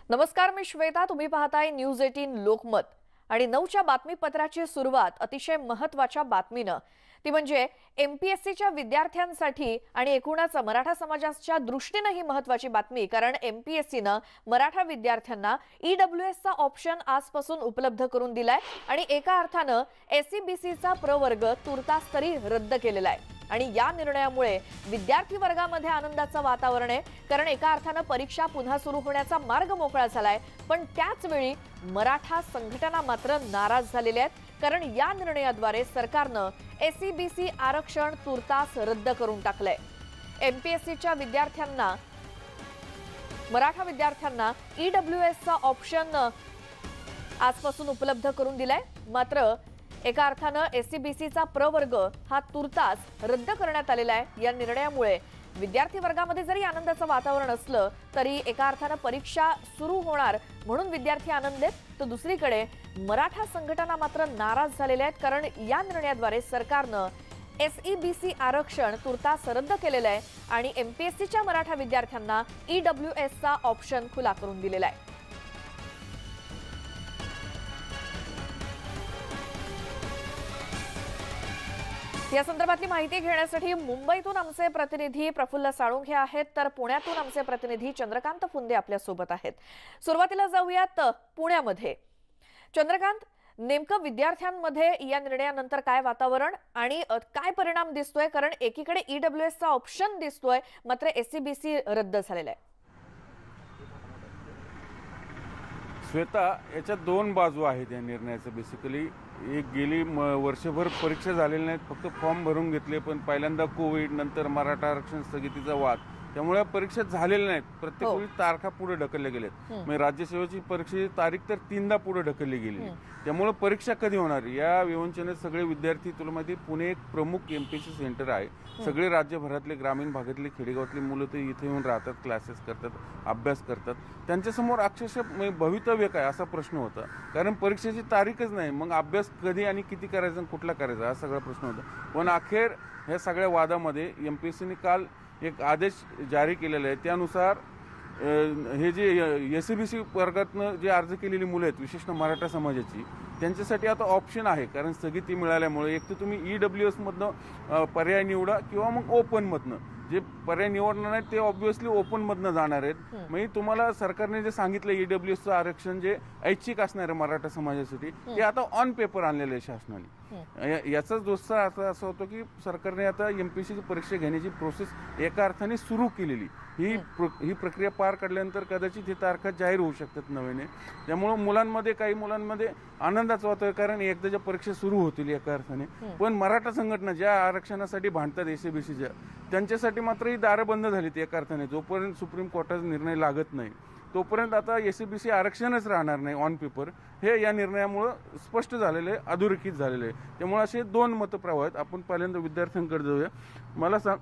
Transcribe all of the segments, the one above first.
नमस्कार, मी श्वेता. तुम्ही पाहताय न्यूज 18 लोकमत आणि 9च्या बातमीपत्राची सुरुवात अतिशय महत्त्वाच्या बातमीनं. ती म्हणजे एमपीएससीच्या विद्यार्थ्यांसाठी आणि एकूणच मराठा समाजाच्या दृष्टीने ही महत्त्वाची बातमी, कारण एमपीएससीनं मराठा विद्यार्थ्यांना ईडब्ल्यूएसचा ऑप्शन आजपासून उपलब्ध करून दिलाय आणि एका अर्थानं एसईबीसीचा प्रवर्ग तुर्तास तरी रद्द केलेला आहे. आणि या निर्णयामुळे विद्यार्थी वर्गामध्ये आनंदाचं वातावरण आहे, कारण एका अर्थानं परीक्षा पुन्हा सुरू होण्याचा मार्ग मोकळा झालाय. पण त्याच वेळी मराठा संघटना मात्र नाराज झालेल्या आहेत, कारण या निर्णयाद्वारे सरकारनं एसईबीसी आरक्षण तुर्तास रद्द करून टाकलंय. एमपीएससीच्या विद्यार्थ्यांना, मराठा विद्यार्थ्यांना ईडब्ल्यूएसचा ऑप्शन आजपासून उपलब्ध करून दिलाय. मात्र एका अर्थानं एसईबीसीचा प्रवर्ग हा तुर्तास रद्द करण्यात आलेला आहे. या निर्णयामुळे विद्यार्थी वर्गामध्ये जरी आनंदाचं वातावरण असलं तरी एका अर्थानं परीक्षा सुरू होणार म्हणून विद्यार्थी आनंदित आहेत, तर दुसरीकडे मराठा संघटना मात्र नाराज झालेल्या आहेत, कारण या निर्णयाद्वारे सरकारनं एसईबीसी आरक्षण तुर्तास रद्द केलेलं आहे आणि एमपीएससीच्या मराठा विद्यार्थ्यांना ईडब्ल्यूएसचा ऑप्शन खुला करून दिलेला आहे. या संदर्भातली माहिती घेण्यासाठी मुंबईतून आमचे प्रतिनिधी प्रफुल्ल साळुंखे आहेत, तर पुण्यातून आमचे प्रतिनिधी चंद्रकांत फुंदे आपल्या सोबत आहेत. सुरुवातीला जाऊयात पुण्यामध्ये. चंद्रकांत, नेमकं विद्यार्थ्यांमध्ये या निर्णयानंतर काय वातावरण आणि काय परिणाम दिसतोय? कारण एकीकडे ईडब्ल्यूएसचा ऑप्शन दिसतोय, मात्र एसईबीसी रद्द झालेला आहे. श्वेता, याच्यात दोन बाजू आहेत या निर्णयाचं. बेसिकली एक गेली वर्षभर परीक्षा झालेल्या नाहीत, फक्त फॉर्म भरून घेतले, पण पहिल्यांदा कोविड, नंतर मराठा आरक्षण स्थगितीचा वाद, त्यामुळे परीक्षा झालेल्या नाहीत. प्रत्येक वेळी तारखा पुढे ढकलल्या गेल्यात. म्हणजे राज्यसेवेची परीक्षेची तारीख तर 3दा पुढे ढकलली गेली. त्यामुळे परीक्षा कधी होणार या विवंचनेत सगळे विद्यार्थी, तुला माहिती पुणे एक प्रमुख एमपीएससी सेंटर आहे. सगळे राज्यभरातले ग्रामीण भागातले खेडेगावातली मुलं ते इथे येऊन राहतात, क्लासेस करतात, अभ्यास करतात. त्यांच्यासमोर अक्षरशः भवितव्य काय असा प्रश्न होता, कारण परीक्षेची तारीखच नाही. मग अभ्यास कधी आणि किती करायचा आणि कुठला करायचा हा सगळा प्रश्न होता. पण अखेर ह्या सगळ्या वादामध्ये एमपीएससीने काल एक आदेश जारी केलेला आहे. त्यानुसार हे जे एसईबीसी वर्गातनं जे अर्ज केलेली मुलं आहेत, विशेषतः मराठा समाजाची, त्यांच्यासाठी आता ऑप्शन आहे. कारण स्थगिती मिळाल्यामुळे एक तर तुम्ही ईडब्ल्यूएसमधनं पर्याय निवडा किंवा मग ओपनमधनं. जे पर्याय निवडणार नाहीत ते ऑब्व्हियसली ओपनमधनं जाणार आहेत. म्हणजे तुम्हाला सरकारने जे सांगितलं ईडब्ल्यूएसचं आरक्षण जे ऐच्छिक असणार आहे मराठा समाजासाठी, ते आता ऑन पेपर आणलेलं आहे शासनाने. याचाच दोस्त आता असं होतं की सरकारने आता एमपीएससीची परीक्षा घेण्याची प्रोसेस एका अर्थाने सुरू केलेली. ही प्रक्रिया पार काढल्यानंतर कदाचित ही तारखा जाहीर होऊ शकतात नव्याने. त्यामुळे काही मुलांमध्ये आनंदाचं वातावरण, कारण एकदाच्या परीक्षा सुरू होतील एका अर्थाने. पण मराठा संघटना ज्या आरक्षणासाठी भांडतात एसईबीसीच्या, त्यांच्यासाठी मात्र ही दारं बंद झालीत एका अर्थाने. जोपर्यंत सुप्रीम कोर्टाचा निर्णय लागत नाही तोपर्यंत आता एसईबीसी आरक्षणच राहणार नाही ऑन पेपर. हे या निर्णयामुळं स्पष्ट झालेलं आहे, अधोरेखित झालेलं आहे. त्यामुळे असे दोन मतप्रवाह आहेत. आपण पहिल्यांदा विद्यार्थ्यांकडे जाऊया. मला सांग,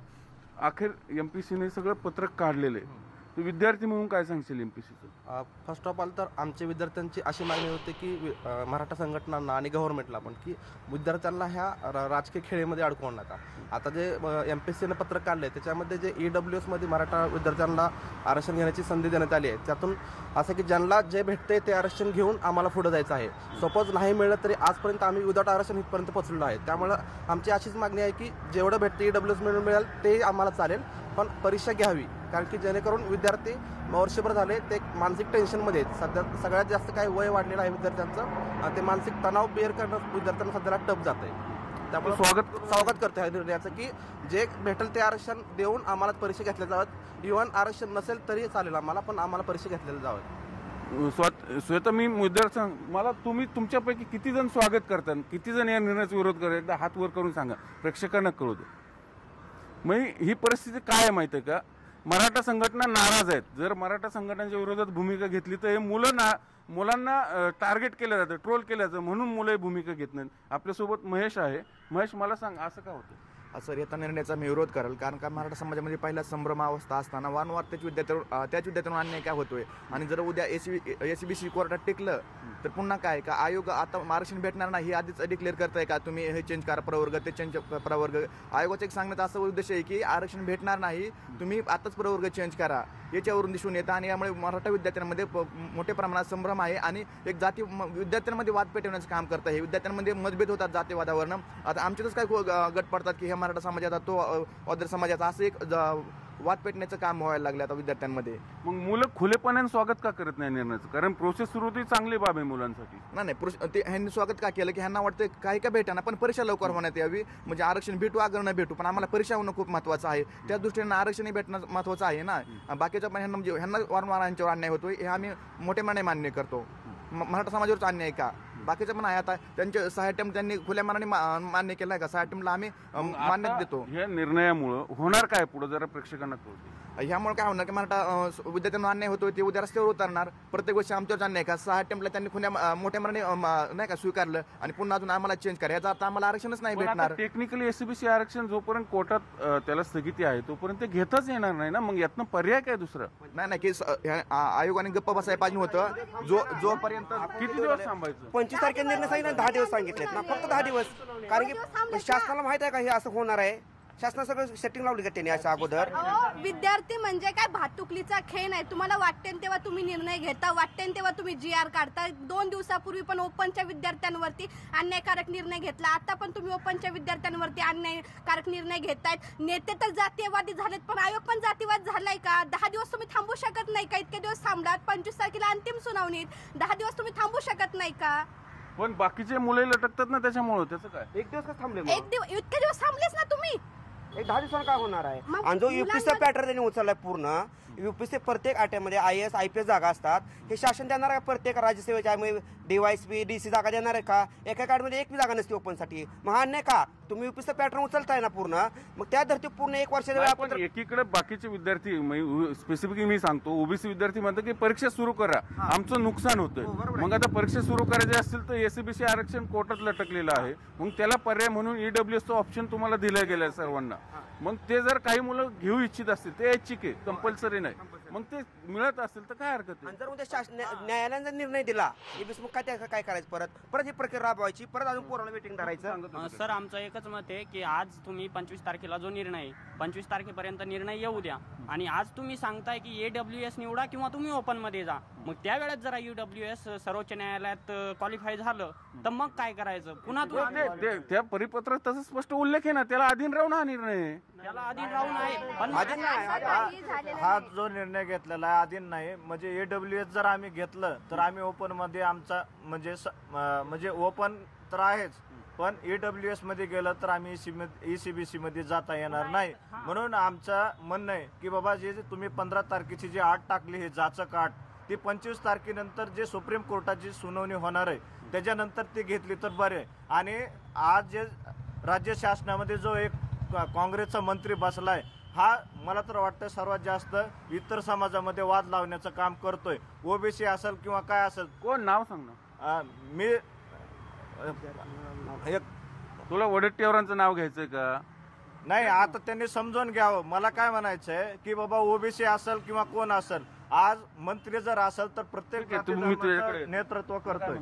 अखेर एमपीसीने सगळं पत्रक काढलेलं आहे, तू विद्यार्थी म्हणून काय सांगशील एमपीसीचं? फर्स्ट ऑफ ऑल तर आमच्या विद्यार्थ्यांची अशी मागणी होती की मराठा संघटनांना आणि गव्हर्नमेंटला पण, की विद्यार्थ्यांना ह्या राजकीय खेळीमध्ये अडकवू नका. आता जे एमपीएससीने पत्रक काढले त्याच्यामध्ये जे ईडब्ल्यूएसमध्ये मराठा विद्यार्थ्यांना आरक्षण घेण्याची संधी देण्यात आली आहे, त्यातून असं की ज्यांना जे भेटते ते आरक्षण घेऊन आम्हाला पुढे जायचं आहे. सपोज नाही मिळलं तरी आजपर्यंत आम्ही विदाउट आरक्षण इथपर्यंत पोहोचलेलो आहे. त्यामुळं आमची अशीच मागणी आहे की जेवढं भेटते ईडब्ल्यूएस मिळेल ते आम्हाला चालेल, पण परीक्षा घ्यावी. कारण की जेणेकरून विद्यार्थी वर्षभर झाले ते मानसिक टेन्शनमध्ये आहेत. सध्या सगळ्यात जास्त काही वय वाढलेलं आहे विद्यार्थ्यांचं, ते मानसिक तणाव बेअर करणं विद्यार्थ्यांना सध्याला टफ जात आहे. त्यामुळे स्वागत करतो ह्या निर्णयाचं की जे भेटेल ते आरक्षण देऊन आम्हाला परीक्षा घेतल्या जाव्यात. इव्हन आरक्षण नसेल तरी चालेल आम्हाला, पण आम्हाला परीक्षा घेतलेल्या जाव्यात. स्वतः मी विद्यार्थी, मला तुम्ही तुमच्यापैकी किती जण स्वागत करतात, किती जण या निर्णयाचा विरोध करतात, एकदा हात वर करून सांगा, प्रेक्षकांना कळू दे. मग ही परिस्थिती काय आहे माहिती आहे का? मराठा संघटना नाराज आहेत. जर मराठा संघटनांच्या विरोधात भूमिका घेतली तर हे मुलांना टार्गेट केलं जातं, ट्रोल केलं जातं, म्हणून मुलं भूमिका घेत नाहीत. आपल्यासोबत महेश आहे. महेश, मला सांग, असं का होतं? असं येत्या निर्णयाचा मी विरोध करेल, कारण का मराठा समाजामध्ये पहिला संभ्रमावस्था असताना वारंवार त्याच विद्यार्थ्यांवर अन्याय काय होतोय. आणि जर उद्या SCBC कोर्टात टिकलं तर पुन्हा काय का आयोग आता आरक्षण भेटणार नाही हे आधीच डिक्लेअर करताय का तुम्ही हे चेंज करा प्रवर्ग ते चेंज प्रवर्ग. आयोगाचं एक सांगण्याचा असा उद्देश आहे की आरक्षण भेटणार नाही, तुम्ही आताच प्रवर्ग चेंज करा, याच्यावरून दिसून येतं. आणि यामुळे मराठा विद्यार्थ्यांमध्ये मोठ्या प्रमाणात संभ्रम आहे आणि एक विद्यार्थ्यांमध्ये वाद पेटवण्याचं काम करत आहे. विद्यार्थ्यांमध्ये मतभेद होतात जातीवादावरनं. आता आमच्यातच काय गट पडतात की हे मराठा समाजाचा तो ऑदर समाजाचा, असं एक वाद पेटण्याचं काम व्हायला लागलं आता विद्यार्थ्यांमध्ये. मग मुलं खुलेपणाने स्वागत का करत नाही निर्णयाचं? कारण प्रोसेस सुरू होती, चांगली बाब आहे मुलांसाठी. नाही ते ह्यांनी स्वागत का केलं की ह्यांना वाटतं काही का भेटाना पण परीक्षा लवकर होण्यात यावी. म्हणजे आरक्षण भेटू अगर न भेटू पण आम्हाला परीक्षा होणं खूप महत्त्वाचं आहे. त्या दृष्टीने आरक्षणही भेटणं महत्त्वाचं आहे ना. बाकीच्या पण ह्यांना म्हणजे ह्यांना वारंवार यांच्यावर अन्याय होतोय हे आम्ही मोठेपणाने मान्य करतो. मराठा समाजावरच अन्याय का बाकीचं पण आहे. आता त्यांचे 6 अटेम्प्ट त्यांनी खुल्या मनाने मान्य केलं आहे का? 6 अटेम्प्टला आम्ही मान्यता देतो. या निर्णयामुळं होणार काय पुढे जरा प्रेक्षकांना कळू. ह्यामुळे काय होणार की मराठा विद्यार्थ्यांना अन्याय होतोय ते उद्या रस्त्यावर उतरणार. प्रत्येक गोष्टी आमच्यावर अन्याय का? 6 अटेम्प्टला त्यांनी खुल्या मोठ्या मनाने नाही का स्वीकारलं आणि पुन्हा अजून आम्हाला चेंज करा, याचा अर्थ आम्हाला आरक्षणच नाही भेटणार. टेक्निकली SCBC आरक्षण जोपर्यंत कोर्टात त्याला स्थगिती आहे तोपर्यंत ते घेताच येणार नाही ना. मग यातनं पर्याय काय दुसरं? नाही की आयोगाने गप्पा बसायला पाहिजे होतं. जोपर्यंत किती दिवस थांबायचं? 25 तारखेला निर्णय सांगितलं, 10 दिवस सांगितलेत ना, फक्त 10 दिवस. कारण की शासनाला माहित आहे का हे असं होणार आहे. शासनाने सगळं सेटिंग लावली का त्यांनी अशा अगोदर? विद्यार्थी म्हणजे काय भातुकलीचा खेळ नाही. तुम्हाला वाटते तेव्हा तुम्ही निर्णय घेता, वाटते तेव्हा तुम्ही GR काढता. 2 दिवसापूर्वी पण ओपनच्या विद्यार्थ्यांवरती अन्यायकारक निर्णय घेतला. आता पण तुम्ही ओपनच्या विद्यार्थ्यांवरती अन्यायकारक निर्णय घेतायत. नेते तर जातीयवादी झालेत पण आयोग पण जातीवाद झालाय का? 10 दिवस तुम्ही थांबू शकत नाही का? इतके दिवस थांबलात, 25 तारखेला अंतिम सुनावणी, 10 दिवस तुम्ही थांबू शकत नाही का? पण बाकीचे मुले लटकतात ना त्याच्यामुळे, त्याचं काय? एक दिवस कसं थांबले? इतके दिवस थांबलेच ना तुम्ही. एक 10 दिवसांना काय होणार आहे? मग आणि जो UPSC पॅटर्न त्यांनी उचललाय पूर्ण, UPSC प्रत्येक अटेमध्ये IAS IPS जागा असतात. हे शासन देणार आहे प्रत्येक राज्यसेवेच्या DYSP DC जागा देणार आहे का? एका कार्डमध्ये एक जागा नसते ओपनसाठी. मग हा अन्याय का? तुम्ही UPSC पॅटर्न उचलताय ना पूर्ण, मग त्या धर्ती पूर्ण 1 वर्षाच्या वेळा आपण एकीकडे बाकीचे विद्यार्थी स्पेसिफिकली मी सांगतो OBC विद्यार्थी म्हणतात की परीक्षा सुरू करा, आमचं नुकसान होतंय. मग आता परीक्षा सुरू करायचे असतील तर SCBC आरक्षण कोर्टात लटकलेलं आहे. मग त्याला पर्याय म्हणून EWS ऑप्शन तुम्हाला दिलं गेलं सर्वांना. मग ते जर काही मुलं घेऊ इच्छित असतील ते ऐच्छिक आहे, कंपल्सरी नाही. मग ते मिळत असेल तर काय हरकत आहे? जर उद्या न्यायालयाने निर्णय दिला मग काय करायचं? परत ही प्रक्रिया राबवायची, परत अजून पोराला वेटिंग करायचं. सर आमचं एकच मत आहे की आज तुम्ही 25 तारखेला जो निर्णय आहे 25 तारखेपर्यंत निर्णय येऊ द्या. आणि आज तुम्ही सांगताय की AWS निवडा किंवा तुम्ही ओपन मध्ये जा. मग त्यावेळेस जरा UWS सर्वोच्च न्यायालयात क्वालिफाय झालं तर मग काय करायचं? पुन्हा त्या परिपत्रात तसं स्पष्ट उल्लेख आहे ना, त्याला अधीन राहून हा निर्णय, त्याला अधीन राहून आहे. पण हा जो निर्णय घेतलेला आहे अधीन नाही. म्हणजे AWS जर आम्ही घेतलं तर आम्ही ओपन मध्ये आमचा म्हणजे ओपन तर आहेच, पण EWS मध्ये गेलं तर आम्ही ECBC मध्ये जाता येणार नाही. म्हणून आमचं म्हणणं आहे की बाबा जे तुम्ही 15 तारखेची जी आठ टाकली हे जाचक आठ, ती 25 तारखेनंतर जे सुप्रीम कोर्टाची सुनावणी होणार आहे त्याच्यानंतर ती घेतली तर बरे. आणि आज जे राज्य शासनामध्ये जो एक काँग्रेसचा मंत्री बसलाय हा मला तर वाटतं सर्वात जास्त इतर समाजामध्ये वाद लावण्याचं काम करतोय. OBC असेल किंवा काय असेल. कोण नाव सांग ना? मी तुला वडेट्टीवारांचं नाव घ्यायचंय का? नाही, आता त्यांनी समजून घ्यावं. मला काय म्हणायचंय की बाबा OBC असेल किंवा कोण असेल, आज मंत्री जर असेल तर प्रत्येक नेतृत्व करतोय.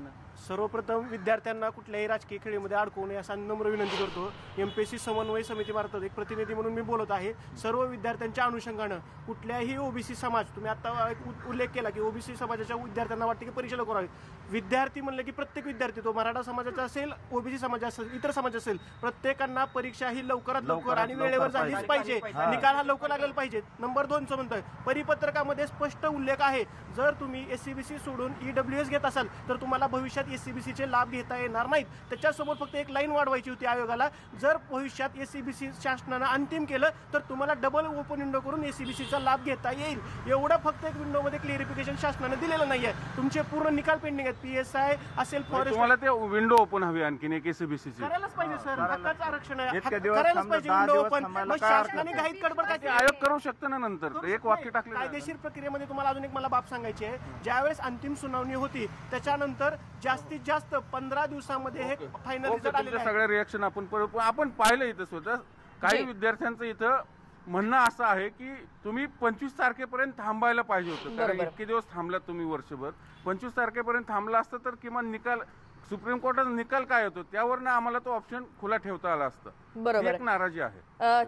सर्वप्रथम विद्यार्थ्यांना कुठल्याही राजकीय खेळीमध्ये अडकवू नये असा नम्र विनंती करतो. MPSC समन्वय समितीमार्फत एक प्रतिनिधी म्हणून मी बोलत आहे. सर्व विद्यार्थ्यांच्या अनुषंगानं कुठल्याही OBC समाज, तुम्ही आता उल्लेख केला की OBC समाजाच्या विद्यार्थ्यांना वाटते की परीक्षा लवकर व्हावी. विद्यार्थी म्हणलं की प्रत्येक विद्यार्थी, तो मराठा समाजाचा असेल, OBC समाज असेल, इतर समाज असेल, प्रत्येकांना परीक्षा ही लवकरात लवकर आणि वेळेवर झालीच पाहिजे. निकाल हा लवकर लागलेला पाहिजे. नंबर 2 म्हणतोय परिपत्रकामध्ये स्पष्ट उल्लेख आहे, जर तुम्ही SCBC सोडून EWS घेत असाल तर तुम्हाला भविष्यात SCBCचे लाभ घेता येणार नाहीत. त्याच्यासोबत फक्त एक लाईन वाढवायची होती आयोगाला, जर भविष्यात SCBC शासनानं अंतिम केलं तर तुम्हाला डबल ओपन विंडो करून SCBCचा लाभ घेता येईल. एवढं फक्त एक विंडोमध्ये क्लिअरिफिकेशन शासनानं दिलेलं नाहीये. तुमचे पूर्ण निकाल पेंडिंग आहेत. PSI असेल, फॉरेस्ट, तुम्हाला ते विंडो ओपन हवी आणखीन एक SCBCची. करायलाच पाहिजे सर, हक्काचं आरक्षण आहे, करायलाच पाहिजे विंडो ओपन. मग शासनाने घाईत गडबड काय आयोग करू शकतो ना नंतर एक वाक्य टाकलं. कायदेशीर प्रक्रियेमध्ये तुम्हाला अजून एक मला बाब सांगायची आहे. ज्यावेळेस अंतिम सुनावणी होती त्याच्यानंतर जास्तीत जास्त 15 दिवसामध्ये हे फायनल रिझल्ट आलेला आहे. सगळ्या रिएक्शन आपण पाहिलं इथं स्वतः काही जी. विद्यार्थ्यांचं इथं म्हणणं असं आहे की तुम्ही 25 तारखेपर्यंत थांबायला पाहिजे होतं, कारण बरोबर. इतके दिवस थांबला तुम्ही वर्षभर. 25 तारखेपर्यंत थांबला असतं तर किमान निकाल, सुप्रीम कोर्टाचा निकाल काय होतो त्यावरनं आम्हाला तो ऑप्शन खुला ठेवता आला असतं. बरोबर. ही एक नाराजी आहे.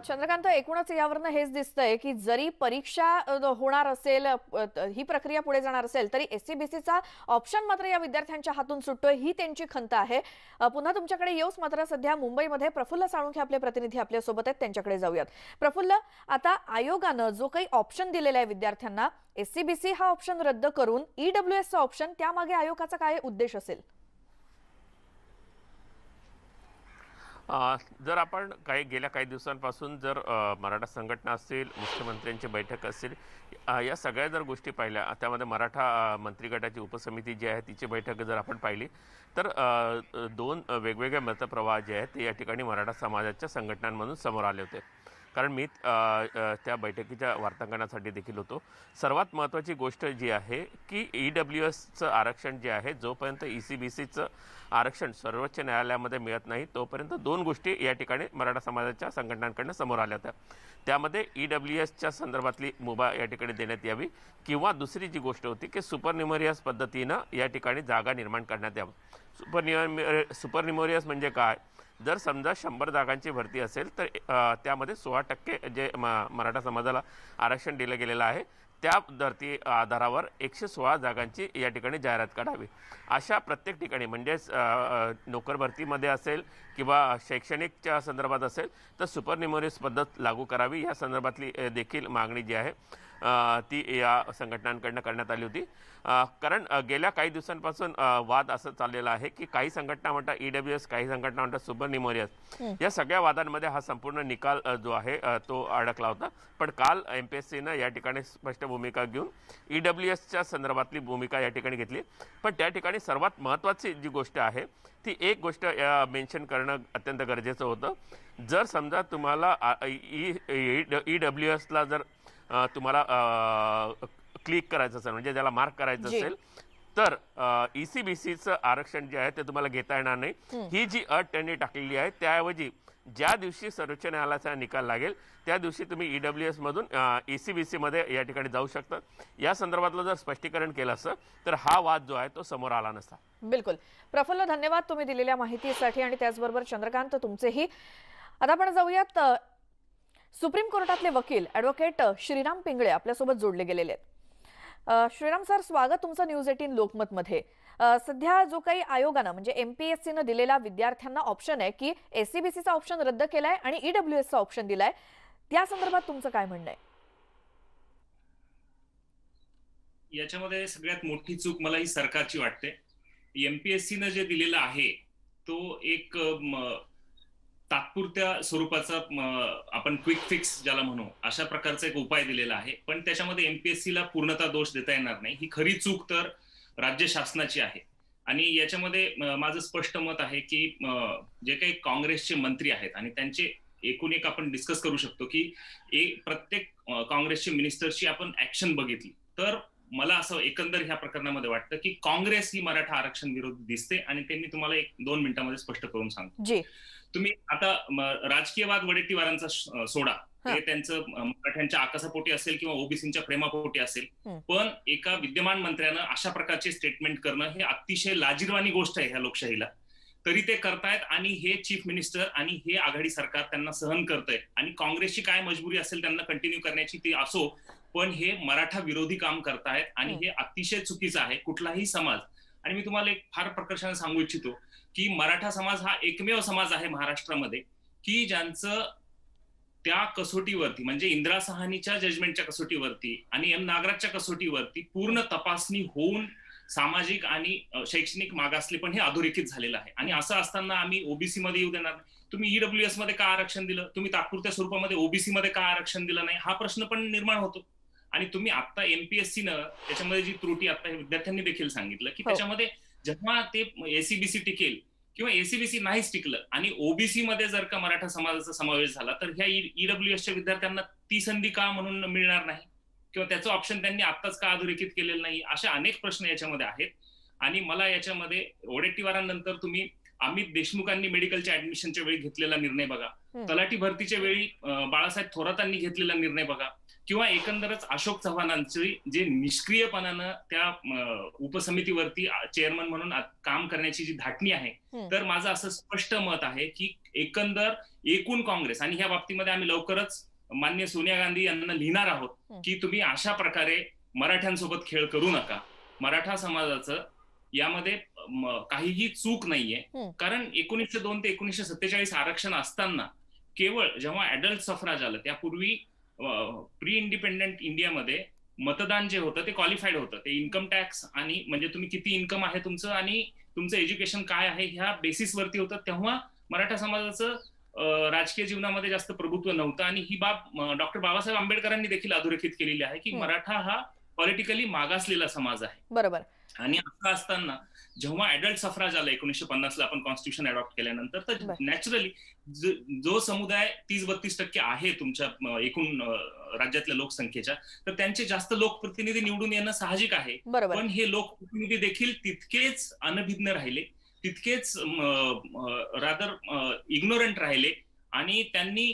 चंद्रकांत, एकूणच यावरनं हेच दिसतंय की जरी परीक्षा होणार असेल, ही प्रक्रिया पुढे जाणार असेल, तरी एससीबीसीचा ऑप्शन मात्र या विद्यार्थ्यांच्या हातून सुटतोय, ही त्यांची खंत आहे. पुन्हा तुमच्याकडे येऊस, मात्र सध्या मुंबईमध्ये प्रफुल्ल साळुंखे आपले प्रतिनिधी आपल्या सोबत आहेत, त्यांच्याकडे जाऊयात. प्रफुल्ल, आता आयोगानं जो काही ऑप्शन दिलेला आहे विद्यार्थ्यांना, एससीबीसी हा ऑप्शन रद्द करून ईडब्ल्यूएसचा ऑप्शन, त्यामागे आयोगाचा काय उद्देश असेल? जर आपण गेल्या काही दिवसांपासून जर मराठा संघटना असेल, मुख्यमंत्र्यांची बैठक असेल, या सगळ्या जर गोष्टी पाहिल्या, त्यामध्ये मराठा मंत्री गटाची उपसमिती जी आहे तिची बैठक जर आपण पाहिली, तर दोन वेगवेगळे मतप्रवाह जे आहेत ते या ठिकाणी मराठा समाजाच्या संघटनांमधून समोर आले होते. कारण मी त्या बैठकीच्या वार्तांकनासाठी देखील होतो. सर्वात महत्त्वाची गोष्ट जी आहे की ईडब्ल्यूएसचं आरक्षण जे आहे, जोपर्यंत ECBCचं आरक्षण सर्वोच्च न्यायालयामध्ये मिळत नाही तोपर्यंत दोन गोष्टी या ठिकाणी मराठा समाजाच्या संघटनांकडून समोर आल्या होत्या. त्यामध्ये ईडब्ल्यूएसच्या संदर्भातली मुभा या ठिकाणी देण्यात यावी, किंवा दुसरी जी गोष्ट होती की सुपरन्युमरियस पद्धतीनं या ठिकाणी जागा निर्माण करण्यात यावं. सुपरन्युमरियस म्हणजे काय? जर समजा 100 जागांची भरती असेल तर त्यामध्ये 16% जे मराठा समाजाला आरक्षण दिलं गेलेलं आहे, त्या धर्ती आधारावर 116 जागांची या ठिकाणी जाहिरात काढावी. अशा प्रत्येक ठिकाणी, म्हणजेच नोकर भरतीमध्ये असेल किंवा शैक्षणिकच्या संदर्भात असेल तर सुपरन्युमरियस पद्धत लागू करावी, या संदर्भातली देखील मागणी जी आहे ती या संघटनांकडनं करण्यात आली होती. कारण गेल्या काही दिवसांपासून वाद असं चाललेला आहे की काही संघटना म्हणतात ईडब्ल्यूएस, काही संघटना म्हणतात सुपरन्युमरियस. या सगळ्या वादांमध्ये हा संपूर्ण निकाल जो आहे तो अडकला होता. पण काल MPSCनं या ठिकाणी स्पष्ट भूमिका घेऊन ईडब्ल्यूएसच्या संदर्भातली भूमिका या ठिकाणी घेतली. पण त्या ठिकाणी सर्वात महत्त्वाची जी गोष्ट आहे ती एक गोष्ट मेन्शन करणं अत्यंत गरजेचं होतं. जर समजा तुम्हाला ईडब्ल्यूएसला जर तुम्हाला क्लिक करायचं असेल, म्हणजे त्याला मार्क करायचं असेल, तर ECBCचं आरक्षण जे आहे ते तुम्हाला घेता येणार नाही. ही जी अट त्यांनी टाकलेली आहे, त्याऐवजी ज्या दिवशी सर्वोच्च न्यायालयाचा निकाल लागेल त्या दिवशी तुम्ही EWS मधून ECBC मध्ये या ठिकाणी जाऊ शकता. या संदर्भातलं जर स्पष्टीकरण केलं असतं तर हा वाद जो आहे तो समोर आला नसता. बिलकुल. प्रफुल्ल, धन्यवाद तुम्ही दिलेल्या माहितीसाठी, आणि त्याचबरोबर चंद्रकांत तुमचेही. आता आपण जाऊयात, सुप्रीम कोर्टातले वकील ॲडव्होकेट श्रीराम पिंगळे आपल्यासोबत जोडले गेलेले आहेत. श्रीराम सर, स्वागत तुमचं न्यूज 18 लोकमतमध्ये. सध्या जो काही आयोगानं म्हणजे MPSCनं दिलेला विद्यार्थ्यांना ऑप्शन आहे की SCBCचा ऑप्शन रद्द केलाय आणि EWSचा ऑप्शन दिलाय, त्या संदर्भात तुमचं काय म्हणणं आहे? याच्यामध्ये सगळ्यात मोठी चूक मला ही सरकारची वाटते. MPSCनं जे दिलेलं आहे तो एक तात्पुरत्या स्वरूपाचा, आपण क्विक फिक्स ज्याला म्हणू, अशा प्रकारचा एक उपाय दिलेला आहे. पण त्याच्यामध्ये MPSCला पूर्णतः दोष देता येणार नाही. ही खरी चूक तर राज्य शासनाची आहे. आणि याच्यामध्ये माझं स्पष्ट मत आहे की जे काही काँग्रेसचे मंत्री आहेत आणि त्यांचे एकूण एक आपण डिस्कस करू शकतो की प्रत्येक काँग्रेसचे मिनिस्टरची आपण ऍक्शन बघितली तर मला असं एकंदर ह्या प्रकरणामध्ये वाटतं की काँग्रेस ही मराठा आरक्षण विरोधी दिसते. आणि ते मी तुम्हाला 1-2 मिनिटांमध्ये स्पष्ट करून सांगतो. तुम्ही आता राजकीयवाद वडेट्टीवारांचा सोडा, ते त्यांचं मराठ्यांच्या आकाशापोटी असेल किंवा ओबीसीच्या प्रेमापोटी असेल, पण एका विद्यमान मंत्र्यानं अशा प्रकारचे स्टेटमेंट करणं हे अतिशय लाजिरवाणी गोष्ट आहे ह्या लोकशाहीला. तरी ते करतायत आणि हे चीफ मिनिस्टर आणि हे आघाडी सरकार त्यांना सहन करतंय. आणि काँग्रेसची काय मजबुरी असेल त्यांना कंटिन्यू करण्याची ती असो, पण हे मराठा विरोधी काम करतायत आणि हे अतिशय चुकीचं आहे. कुठलाही समाज, आणि मी तुम्हाला एक फार प्रकर्षाने सांगू इच्छितो की मराठा समाज हा एकमेव समाज आहे महाराष्ट्रामध्ये की ज्यांचं त्या कसोटीवरती, म्हणजे इंदिरा साहनीच्या जजमेंटच्या कसोटीवरती आणि M नागराजच्या कसोटीवरती पूर्ण तपासणी होऊन सामाजिक आणि शैक्षणिक मागासले पण हे अधोरेखित झालेलं आहे. आणि असं असताना आम्ही ओबीसी मध्ये येऊ देणार नाही. तुम्ही EWS मध्ये का आरक्षण दिलं, तुम्ही तात्पुरत्या स्वरूपामध्ये ओबीसी मध्ये का आरक्षण दिलं नाही, हा प्रश्न पण निर्माण होतो. आणि तुम्ही आता MPSCनं त्याच्यामध्ये जी त्रुटी आता विद्यार्थ्यांनी देखील सांगितलं की त्याच्यामध्ये जेव्हा ते SCBC टिकेल किंवा SCBC नाहीच टिकलं आणि ओबीसी मध्ये जर का मराठा समाजाचा समावेश झाला तर ह्या EWSच्या विद्यार्थ्यांना ती संधी का म्हणून मिळणार नाही, किंवा त्याचं ऑप्शन त्यांनी आत्ताच का अधोरेखित केलेलं नाही, अशा अनेक प्रश्न याच्यामध्ये आहेत. आणि मला याच्यामध्ये वडेट्टीवारांनंतर तुम्ही अमित देशमुखांनी मेडिकलच्या ऍडमिशनच्या वेळी घेतलेला निर्णय बघा, तलाठी भरतीच्या वेळी बाळासाहेब थोरातांनी घेतलेला निर्णय बघा, किंवा एकंदरच अशोक चव्हाणांची जे निष्क्रियपणानं त्या उपसमितीवरती चेअरमन म्हणून काम करण्याची जी धाटणी आहे, तर माझं असं स्पष्ट मत आहे की एकंदर एकूण काँग्रेस, आणि ह्या बाबतीमध्ये आम्ही लवकरच माननीय सोनिया गांधी यांना लिहिणार आहोत की तुम्ही अशा प्रकारे मराठ्यांसोबत खेळ करू नका. मराठा समाजाचं यामध्ये काहीही चूक नाहीये. कारण 1902 ते 1947 आरक्षण असताना केवळ जेव्हा ऍडल्ट सफराज आलं, त्यापूर्वी प्री इंडिपेंडंट इंडियामध्ये मतदान जे होतं ते क्वालिफाईड होतं. ते इन्कम टॅक्स आणि म्हणजे तुम्ही किती इन्कम आहे तुमचं आणि तुमचं एज्युकेशन काय आहे ह्या बेसिसवरती होतं. तेव्हा मराठा समाजाचं राजकीय जीवनामध्ये जास्त प्रभुत्व नव्हतं, आणि ही बाब डॉक्टर बाबासाहेब आंबेडकरांनी देखील अधोरेखित केलेली आहे की मराठा हा पॉलिटिकली मागासलेला समाज आहे. बरोबर. आणि असं असताना जेव्हा ऍडल्ट सफराज आला 1950 ला आपण कॉन्स्टिट्यूशन अडॉप्ट केल्यानंतर, तर नॅचरली जो समुदाय 30-32% आहे तुमच्या एकूण राज्यातल्या लोकसंख्येच्या, तर त्यांचे जास्त लोकप्रतिनिधी निवडून येणं साहजिक आहे. पण हे लोकप्रतिनिधी देखील तितकेच अनभिज्ञ राहिले, तितकेच रादर इग्नोरंट राहिले, आणि त्यांनी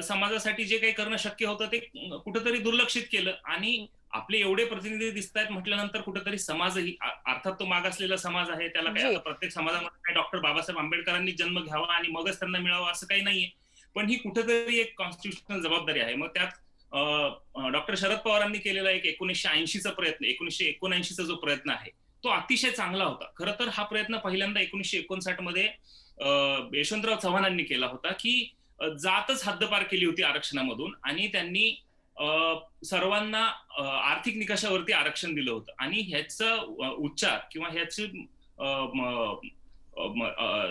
समाजासाठी जे काही करणं शक्य होतं ते कुठेतरी दुर्लक्षित केलं. आणि आपले एवढे प्रतिनिधी दिसत आहेत म्हटल्यानंतर कुठेतरी समाजही, अर्थात तो मागासलेला समाज आहे, त्याला काही प्रत्येक समाजामध्ये काय डॉक्टर बाबासाहेब आंबेडकरांनी जन्म घ्यावा आणि मगच त्यांना मिळावा असं काही नाहीये, पण ही कुठेतरी एक कॉन्स्टिट्युशनल जबाबदारी आहे. मग त्यात डॉक्टर शरद पवारांनी केलेला एक 1980चा प्रयत्न, 1979चा जो प्रयत्न आहे तो अतिशय चांगला होता. खरं तर हा प्रयत्न पहिल्यांदा 1959 मध्ये यशवंतराव चव्हाणांनी केला होता की जातच हद्दपार केली होती आरक्षणामधून, आणि त्यांनी सर्वांना आर्थिक निकषावरती आरक्षण दिलं होतं. आणि ह्याचा उच्चार किंवा ह्याची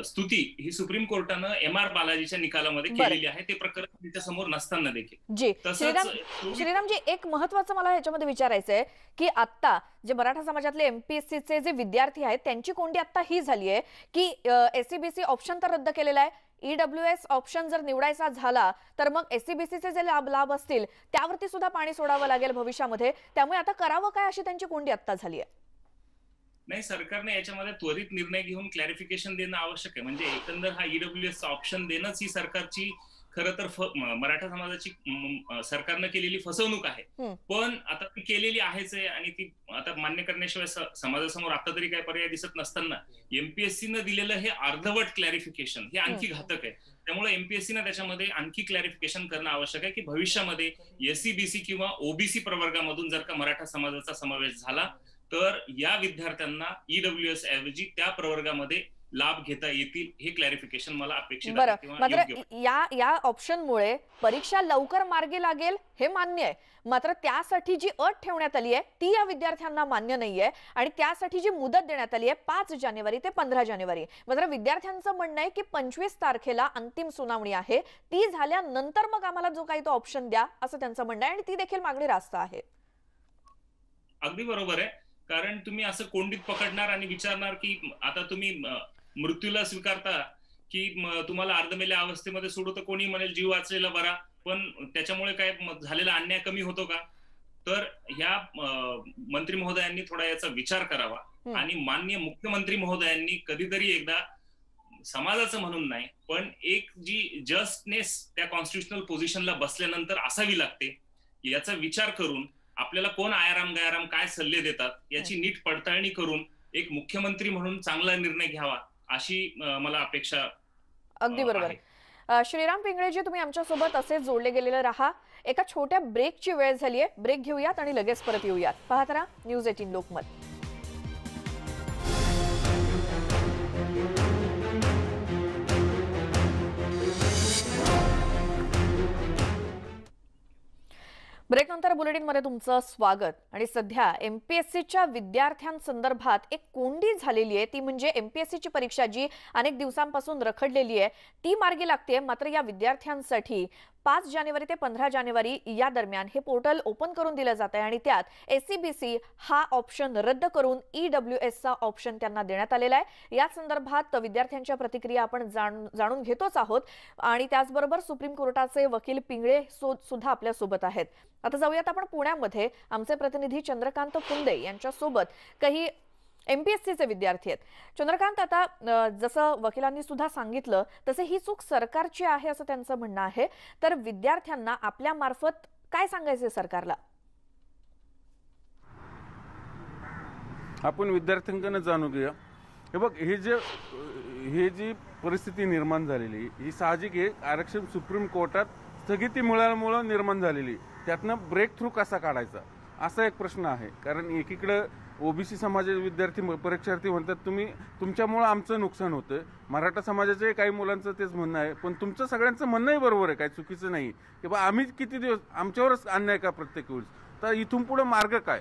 स्तुती ही सुप्रीम कोर्टानं MR बालाजीच्या निकालामध्ये केलेली आहे, ते प्रकरण त्याच्या समोर नसताना देखील. जी श्रीरामजी, एक महत्वाचं मला ह्याच्यामध्ये विचारायचं आहे की आता जे मराठा समाजातले MPSCचे जे विद्यार्थी आहेत त्यांची कोंडी आता ही झाली आहे की SCBC ऑप्शन तर रद्द केलेला आहे, EWS ऑप्शन जर निवडायचा झाला तर मग SCBCचे जे लाभ असतील त्यावरती सुद्धा पाणी सोडावं लागेल भविष्यामध्ये. त्यामुळे आता करावं काय अशी त्यांची कोंडी आता झाली आहे. नाही, सरकारने याच्यामध्ये त्वरित निर्णय घेऊन क्लॅरिफिकेशन देणं आवश्यक आहे. म्हणजे एकंदर हा EWS ऑप्शन देणंच ही सरकारची खरं तर मराठा समाजाची सरकारनं केलेली फसवणूक आहे. पण आता ती केलेली आहेच आहे, आणि ती आता मान्य करण्याशिवाय समाजासमोर आता तरी काही पर्याय दिसत नसताना MPSCनं दिलेलं हे अर्धवट क्लॅरिफिकेशन हे आणखी घातक आहे. त्यामुळे MPSCनं त्याच्यामध्ये आणखी क्लॅरिफिकेशन करणं आवश्यक आहे की भविष्यामध्ये SCBC किंवा OBC प्रवर्गामधून जर का मराठा समाजाचा समावेश झाला तर या विद्यार्थ्यांना EWS ऐवजी त्या प्रवर्गामध्ये लाभ घेता येतील, हे क्लॅरिफिकेशन मला अपेक्षित आहे. मात्र या ऑप्शनमुळे परीक्षा लवकर मार्गी लागेल हे मान्य आहे, मात्र त्यासाठी जी अट ठेवण्यात आली आहे ती या विद्यार्थ्यांना मान्य नाहीये, आणि त्यासाठी जी मुदत देण्यात आली आहे 5 जानेवारी ते 15 जानेवारी, मात्र विद्यार्थ्यांचं म्हणणं आहे की 25 तारखेला अंतिम सुनावणी आहे, ती झाल्यानंतर मग आम्हाला जो काही तो ऑप्शन द्या असं त्यांचं म्हणणं आहे, आणि ती देखील मागणी रास्त आहे. अगदी बरोबर आहे. कारण तुम्ही असं कोंडीत पकडणार आणि विचारणार की आता तुम्ही मृत्यूला स्वीकारता की तुम्हाला अर्धमेल्या अवस्थेमध्ये सोडू, तर कोणी म्हणेल जीव वाचलेला बरा, पण त्याच्यामुळे काय झालेला अन्याय कमी होतो का? तर ह्या मंत्री महोदयांनी थोडा याचा विचार करावा, आणि माननीय मुख्यमंत्री महोदयांनी कधीतरी एकदा समाजाचं म्हणून नाही पण एक जी जस्टनेस त्या कॉन्स्टिट्युशनल पोझिशनला बसल्यानंतर असावी लागते, याचा विचार करून आपल्याला कोण आयाराम गयाराम काय सल्ले देतात याची नीट पडताळणी करून एक मुख्यमंत्री म्हणून चांगला निर्णय घ्यावा अशी मला अपेक्षा. अगदी बरोबर. श्रीराम पिंगळेजी, तुम्ही आमच्या सोबत असे जोडले गेलेले राहा. एका छोट्या ब्रेकची वेळ झाली आहे, ब्रेक घेऊयात आणि लगेच परत येऊयात. पाहत राहा न्यूज 18 लोकमत. ब्रेक नंतर बुलेटिनमध्ये तुमचं स्वागत. आणि सध्या MPSCच्या विद्यार्थ्यांसंदर्भात एक कोंडी झालेली आहे, ती म्हणजे MPSCची परीक्षा जी अनेक दिवसांपासून रखडलेली आहे ती मार्गी लागते. मात्र या विद्यार्थ्यांसाठी 5 जानेवारी ते 15 जानेवारी या दरम्यान हे पोर्टल ओपन करून दिलं जात आहे, आणि त्यात SCBC हा ऑप्शन रद्द करून EWSचा ऑप्शन त्यांना देण्यात आलेला आहे. या संदर्भात विद्यार्थ्यांच्या प्रतिक्रिया आपण जाणून घेतोच आहोत, आणि त्याचबरोबर सुप्रीम कोर्टाचे वकील पिंगळे सुद्धा आपल्या सोबत आहेत. आता जाऊयात आपण पुण्यामध्ये. आमचे प्रतिनिधी चंद्रकांत फुंदे यांच्या सोबत काही MPSCचे विद्यार्थी आहेत. चंद्रकांत, आता जसं वकिलांनी सुद्धा सांगितलं तसे ही चूक सरकारची आहे असं त्यांचं म्हणणं आहे. तर विद्यार्थ्यांना आपल्या मार्फत काय सांगायचे सरकारला? आपण विद्यार्थ्यांकडून जाणून घेऊया. हे बघ, हे जी परिस्थिती निर्माण झालेली ही साहजिक आहे. आरक्षण सुप्रीम कोर्टात स्थगिती मिळाल्यामुळं निर्माण झालेली. त्यातनं ब्रेक थ्रू कसा काढायचा असा एक प्रश्न आहे. कारण एकीकडं ओबीसी समाजाचे विद्यार्थी परीक्षार्थी म्हणतात तुमच्यामुळं आमचं नुकसान होतं. मराठा समाजाचे काही मुलांचं तेच म्हणणं आहे. पण तुमचं सगळ्यांचं म्हणणंही बरोबर आहे, काही चुकीचं नाही की बा आम्ही किती दिवस आमच्यावरच अन्याय का प्रत्येक वेळेस. तर इथून पुढे मार्ग काय?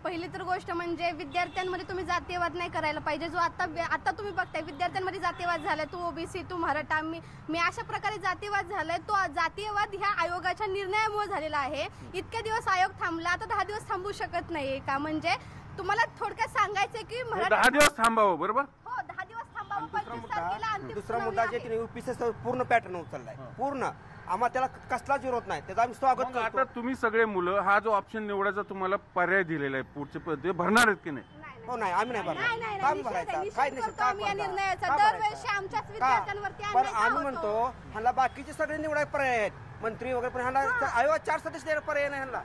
पहिली तर गोष्ट म्हणजे विद्यार्थ्यांमध्ये तुम्ही जातीयवाद नाही करायला पाहिजे. जो आता तुम्ही बघताय विद्यार्थ्यांमध्ये जातीयवाद झालाय. तू ओबीसी, तू मराठा, मी अशा प्रकारे जातीयवाद झालाय. तो जातीयवाद ह्या आयोगाच्या निर्णयामुळे झालेला आहे. इतके दिवस आयोग थांबला, आता 10 दिवस थांबू शकत नाही का? म्हणजे तुम्हाला थोडक्यात सांगायचंय की 10 दिवस थांबावं. बरोबर, हो 10 दिवस थांबावं. 25 तारखेला अंतिम दुसरा सुनावणी मुद्दा आहे. जे यूपीसी पूर्ण पॅटर्न उचललाय. पूर्ण आम्हाला त्याला कसलाच विरोध नाही, त्याचा आम्ही स्वागत मग आता करतो. तुम्ही सगळे मुलं हा जो ऑप्शन निवडायचा तुम्हाला पर्याय दिलेला आहे, पुढचे पद्धती भरणार आहेत की नाही? हो नाही, आम्ही नाही नाही, भरणार. नाही, काम निषेध भरायचा आहे, काय निषेध निषेध करतो आम्ही या निर्णयाचा. का दरवर्षी भरायचा? आमच्याच का? विद्यार्थ्यांवरती पण अन्याय का आम्ही होतो? म्हणतो ह्याला बाकीचे सगळे निवडायचे पर्याय आहेत, मंत्री वगैरे, पण ह्याला आयोगात 4 सदस्य द्यायला पर्याय नाही ह्याला.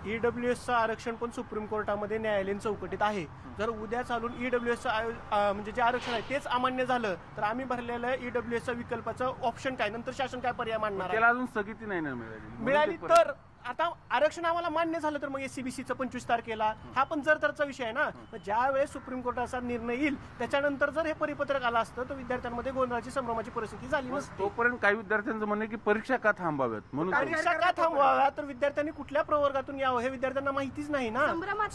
EWSचं आरक्षण पण सुप्रीम कोर्टामध्ये न्यायालयीन चौकटीत आहे. जर उद्या चालून EWSचं म्हणजे जे आरक्षण आहे तेच अमान्य झालं तर आम्ही भरलेलं EWSच्या विकल्पाचं ऑप्शन काय, नंतर शासन काय पर्याय मांडणार त्याला आहे? अजून स्थगिती नाही ना मिळाली तर आता आरक्षण आम्हाला मान्य झालं तर मग SCBCचं 25 तारखेला हा पण जर तरचा विषय आहे ना. ज्या वेळेस सुप्रीम कोर्टाचा निर्णय येईल त्याच्यानंतर जर हे परिपत्रक आलं असतं तर विद्यार्थ्यांमध्ये गोंधळाची संभ्रमाची परिस्थिती झाली नसती. तोपर्यंत काही विद्यार्थ्यांचं म्हणणं आहे की परीक्षा का थांबाव्यात म्हणून. परीक्षा का थांबवाव्या तर विद्यार्थ्यांनी कुठल्या प्रवर्गातून यावं हे विद्यार्थ्यांना माहितीच नाही ना.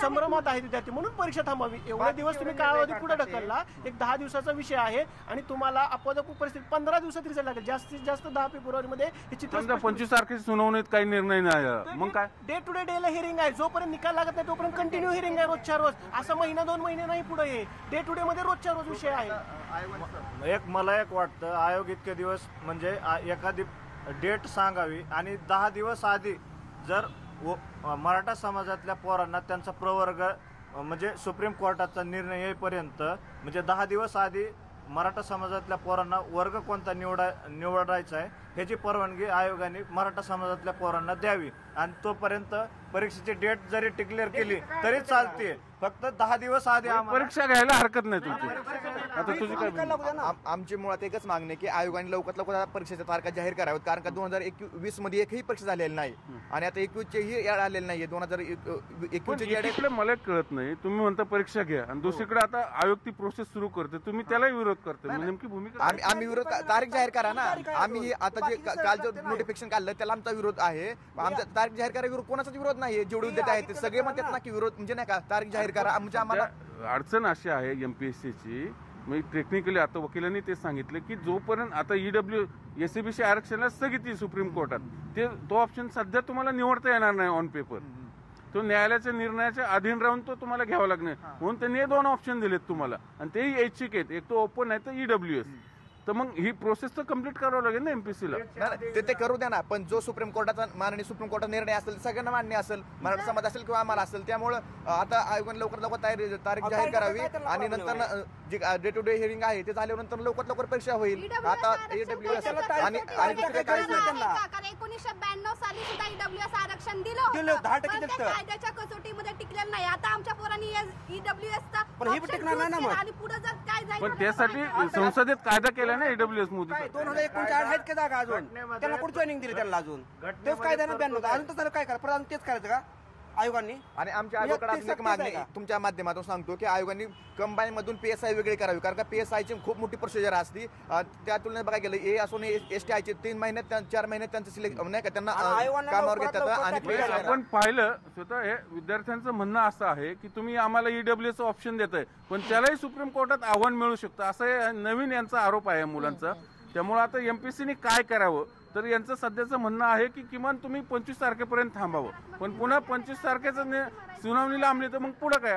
संभ्रमात आहेत विद्यार्थी म्हणून परीक्षा थांबावी. एवढे दिवस तुम्ही कालावधी पुढे ढकलला. एक 10 दिवसाचा विषय आहे आणि तुम्हाला अपवादात्मक परिस्थिती 15 दिवसात रिझल्ट लागेल. जास्तीत जास्त 10 फेब्रुवारीमध्ये हे चित्र. 25 तारखेची सुनावणीत काही निर्णय नाही, मग काय? डे टू डे डेला हिअरिंग आहे. जोपर्यंत निकाल लागत नाही तोपर्यंत कंटिन्यू हिअरिंग आहे रोजच्या रोज. असं महिना 2 महिने नाही पुढे. हे डे टू डे मध्ये रोजच्या रोज विषय आहे. मला एक वाटतं आयोग इतके दिवस म्हणजे एखादी डेट सांगावी आणि 10 दिवस आधी जर मराठा समाजातल्या पोरांना त्यांचा प्रवर्ग म्हणजे सुप्रीम कोर्टाचा निर्णय येईपर्यंत म्हणजे 10 दिवस आधी मराठा समाजातल्या पोरांना वर्ग कोणता निवडायचा आहे ह्याची परवानगी आयोगाने मराठा समाजातल्या पोरांना द्यावी. आणि तोपर्यंत परीक्षेची डेट जरी डिक्लेअर केली तरी चालते. फक्त 10 दिवस आधी परीक्षा घ्यायला हरकत नाही तुमची. आता तुझी काय? आमची मुळात एकच मागणी की आयोगाने लवकरात लवकर परीक्षेच्या तारखा जाहीर कराव्यात. कारण का 2021 मध्ये एकही परीक्षा झालेली नाही आणि आता 21ची आलेली नाहीये. 2021 मला कळत नाही. तुम्ही म्हणता परीक्षा घ्या आणि दुसरीकडे आता आयोग ती प्रोसेस सुरू करते, तुम्ही त्यालाही विरोध करता. नेमकी भूमिका आम्ही विरोध तारीख जाहीर करा ना. आम्ही आता जे काल जो नोटिफिकेशन काढलं त्याला आमचा विरोध आहे. आमचा तारीख जाहीर करा विरोध कोणाचाच विरोध नाही. जेवढे विद्यार्थी आहेत ते सगळे म्हणतात ना की विरोध म्हणजे नाही का तारीख जाहीर करा. म्हणजे आम्हाला अडचण अशी आहे MPSCची. मी टेक्निकली आता वकिलांनी ते सांगितलं की जोपर्यंत आता SCBC आरक्षणाला स्थगिती सुप्रीम कोर्टात तो ऑप्शन सध्या तुम्हाला निवडता येणार नाही ऑन पेपर. तो न्यायालयाच्या निर्णयाच्या अधीन राहून तो तुम्हाला घ्यावा लागणार. म्हणून त्यांनी 2 ऑप्शन दिलेत तुम्हाला आणि तेही ऐच्छिक आहेत. एक तो ओपन आहे तर EWS. तर मग ही प्रोसेस तर कम्प्लीट करावं लागेल ना MPSCला. ते करू द्या ना. पण जो सुप्रीम कोर्टाचा माननीय सुप्रीम कोर्टाचा निर्णय असेल सगळ्यांना मान्य असेल, मराठा समाज असेल किंवा आम्हाला असेल. त्यामुळे आता आयोगाने लवकर तारीख जाहीर करावी आणि नंतर जे डे टू डे हिअरिंग आहे ते झाल्यानंतर लवकर परीक्षा होईल. आता EWS आणि काय 1992 साली सुद्धा EWS आरक्षण दिलं. 10% कायद्याच्या कसोटीमध्ये टिकलेलं नाही. आता आमच्या पोरांनी EWSचा पण ही टिकणार नाही ना मग. आणि पुढे जर काय जाईल पण त्यासाठी संसदेत कायदा केला ना EWS मोदी. 2019 आहेत का जागा अजून? त्यांना कुठे जॉईनिंग दिली त्यांना अजून? तेच कायदा 92 अजून तर काय करा प्रधान तेच करायचं का आयोगाने? आणि आमच्या आयोगाकडे अजून एक मागणी तुमच्या माध्यमातून सांगतो की आयोगाने कंबाईन मधून PSI वेगळी करावी. कारण का PSI ची खूप मोठी प्रोसिजर असते. त्या तुलनेत बघायला गेलं ए असून STI चे 3 महिन्यात 4 महिन्यात त्यांचं सिलेक्ट नाही का त्यांना कामावर घेतात. आणि आपण पाहिलं स्वतः हे विद्यार्थ्यांचं म्हणणं असं आहे की तुम्ही आम्हाला EWS ऑप्शन देताय पण त्यालाही सुप्रीम कोर्टात आव्हान मिळू शकतं असं नवीन यांचा आरोप आहे मुलांचा. त्यामुळे आता MPSCने काय करावं तर यांचं सध्याचं म्हणणं आहे की किमान तुम्ही 25 तारखेपर्यंत थांबावं, पण पुन्हा 25 तारखेचं सुनावणी लांबली तर मग पुढं काय,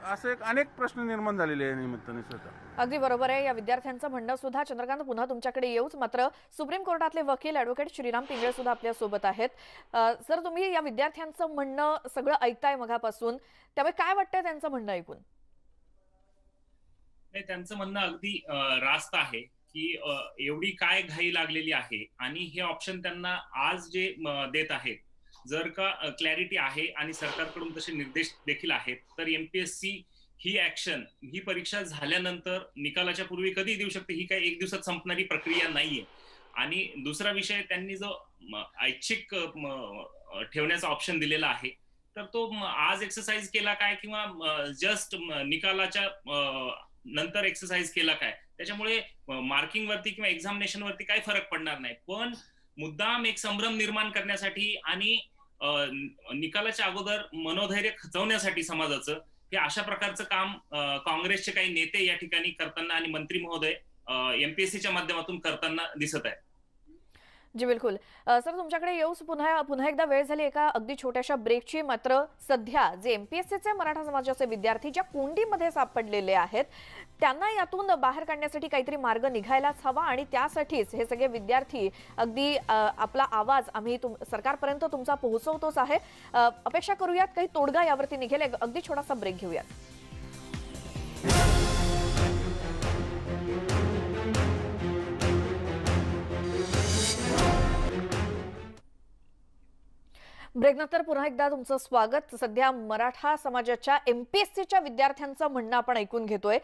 असे एक अनेक प्रश्न निर्माण झालेले आहे निमित्ताने स्वतः. अगदी बरोबर आहे. या विद्यार्थ्यांचं म्हणणं सुद्धा. चंद्रकांत, पुन्हा तुमच्याकडे येऊच, मात्र सुप्रीम कोर्टातले वकील ॲडव्होकेट श्रीराम पिंगळे सुद्धा आपल्या सोबत आहेत. सर, तुम्ही या विद्यार्थ्यांचं म्हणणं सगळं ऐकताय मगापासून, त्यामुळे काय वाटतंय त्यांचं म्हणणं ऐकून? नाही, त्यांचं म्हणणं अगदी रास्त आहे की एवढी काय घाई लागलेली आहे आणि हे ऑप्शन त्यांना आज जे देत आहेत, जर का क्लॅरिटी आहे आणि सरकारकडून तसे निर्देश देखील आहेत, तर एमपीएससी ही ऍक्शन, ही परीक्षा झाल्यानंतर निकालाच्या पूर्वी कधी देऊ शकते. ही काही एक दिवसात संपणारी प्रक्रिया नाहीये. आणि दुसरा विषय, त्यांनी जो ऐच्छिक ठेवण्याचा ऑप्शन दिलेला आहे, तर तो आज एक्सरसाइज केला काय किंवा जस्ट निकालाच्या नंतर एक्सरसाइज केला काय, त्याच्यामुळे मार्किंग वरती किंवा एक्झामिनेशन वरती काही फरक पडणार नाही. पण मुद्दाम एक संभ्रम निर्माण करण्यासाठी आणि निकालाच्या अगोदर मनोधैर्य खचवण्यासाठी समाजाचं, हे अशा प्रकारचं काम काँग्रेसचे काही नेते या ठिकाणी करताना आणि मंत्री महोदय एमपीएससीच्या माध्यमातून करताना दिसत आहे. जी बिलकुल. सर, तुमच्याकडे येऊस पुन्हा एकदा वेळ झाली एका अगदी छोट्याशा ब्रेकची. मात्र सध्या जे एमपीएससीचे मराठा समाजाचे विद्यार्थी ज्या कोंडीमध्ये सापडलेले आहेत, त्यांना यातून बाहेर काढण्यासाठी काहीतरी मार्ग निघायलाच हवा आणि त्यासाठीच हे सगळे विद्यार्थी अगदी आपला आवाज आम्ही सरकारपर्यंत तुमचा पोहोचवतोच आहे. अपेक्षा करूयात काही तोडगा यावरती निघेल. अगदी छोटासा ब्रेक घेऊयात. ब्रेकनंतर पुन्हा एकदा तुमचं स्वागत. सध्या मराठा समाजाच्या एमपीएससीच्या विद्यार्थ्यांचं म्हणणं आपण ऐकून घेतोय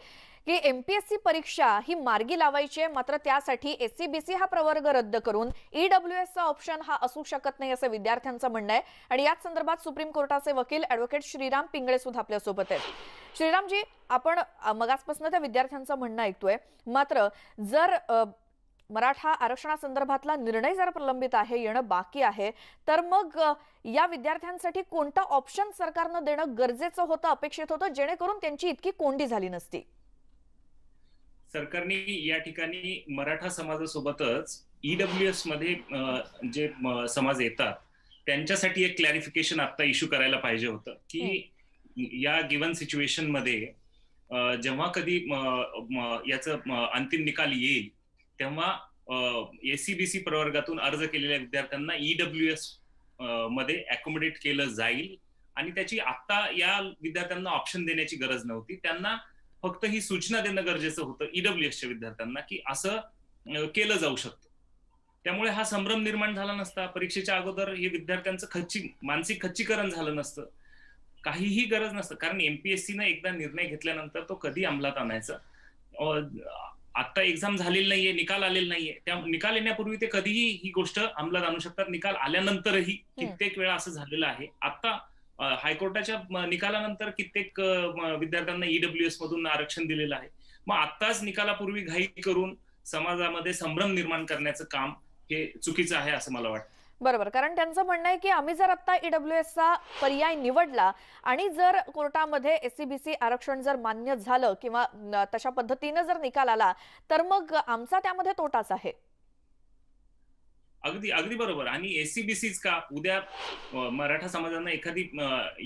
की एमपीएससी परीक्षा ही मार्गी लावायची आहे, मात्र त्यासाठी एससीबीसी हा प्रवर्ग रद्द करून ईडब्ल्यूएसचा ऑप्शन हा असू शकत नाही असं विद्यार्थ्यांचं म्हणणं आहे. आणि याच संदर्भात सुप्रीम कोर्टाचे वकील ॲडव्होकेट श्रीराम पिंगळे सुद्धा आपल्या सोबत आहेत. श्रीरामजी, आपण मगासपासून त्या विद्यार्थ्यांचं म्हणणं ऐकतोय, मात्र जर मराठा आरक्षणासंदर्भातला निर्णय जर प्रलंबित आहे, येणं बाकी आहे, तर मग या विद्यार्थ्यांसाठी कोणता ऑप्शन सरकारनं देणं गरजेचं होतं, अपेक्षित होतं, जेणेकरून त्यांची इतकी कोंडी झाली नसती? सरकारने या ठिकाणी मराठा समाजासोबतच ईडब्ल्यूएस मध्ये जे समाज येतात त्यांच्यासाठी एक क्लॅरिफिकेशन आता इश्यू करायला पाहिजे होतं की या गिव्हन सिच्युएशन मध्ये जेव्हा कधी याचं अंतिम निकाल येईल तेव्हा एससीबीसी प्रवर्गातून अर्ज केलेल्या विद्यार्थ्यांना ईडब्ल्यूएस मध्ये अकोमोडेट केलं जाईल आणि त्याची आता या विद्यार्थ्यांना ऑप्शन देण्याची गरज नव्हती. त्यांना फक्त ही सूचना देणं गरजेचं होतं ईडब्ल्यूएसच्या विद्यार्थ्यांना की असं केलं जाऊ शकतं. त्यामुळे हा संभ्रम निर्माण झाला नसता. परीक्षेच्या अगोदर हे विद्यार्थ्यांचं मानसिक खच्चीकरण झालं नसतं. काहीही गरज नसतं, कारण एमपीएससीनं एकदा निर्णय घेतल्यानंतर तो कधी अंमलात आणायचा. आता एक्झाम झालेली नाहीये, निकाल आलेला नाहीये, त्या निकाल येण्यापूर्वी ते कधीही ही गोष्ट अंमलात आणू शकतात. निकाल आल्यानंतरही कित्येक वेळा असं झालेलं आहे. आता हायकोर्टाच्या निकालानंतर कित्येक विद्यार्थ्यांना ईडब्ल्यूएस मधून आरक्षण दिलेलं आहे. मग आताच निकालापूर्वी घाई करून समाजामध्ये संभ्रम निर्माण करण्याचं काम हे चुकीचं आहे असं मला वाटतं. बरोबर, कारण त्यांचं म्हणणं आहे की आम्ही जर आता ईडब्ल्यूएसचा पर्याय निवडला आणि जर कोर्टामध्ये एससीबीसी आरक्षण जर मान्य झालं किंवा तशा पद्धतीने जर निकाल आला तर मग आमचा त्यामध्ये तोटाच आहे. अगदी अगदी बरोबर. आणि एससीबीसीच का, उद्या मराठा समाजानं एखादी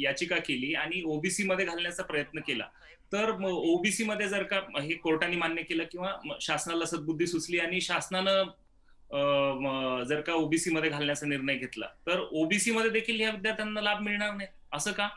याचिका केली आणि ओबीसी मध्ये घालण्याचा प्रयत्न केला तर ओबीसी मध्ये जर का हे कोर्टाने मान्य केलं किंवा शासनाला सद्बुद्धी सुचली आणि शासनानं जर का ओबीसी मध्ये घालण्याचा निर्णय घेतला तर ओबीसी मध्ये देखील या विद्यार्थ्यांना लाभ मिळणार नाही. असं का?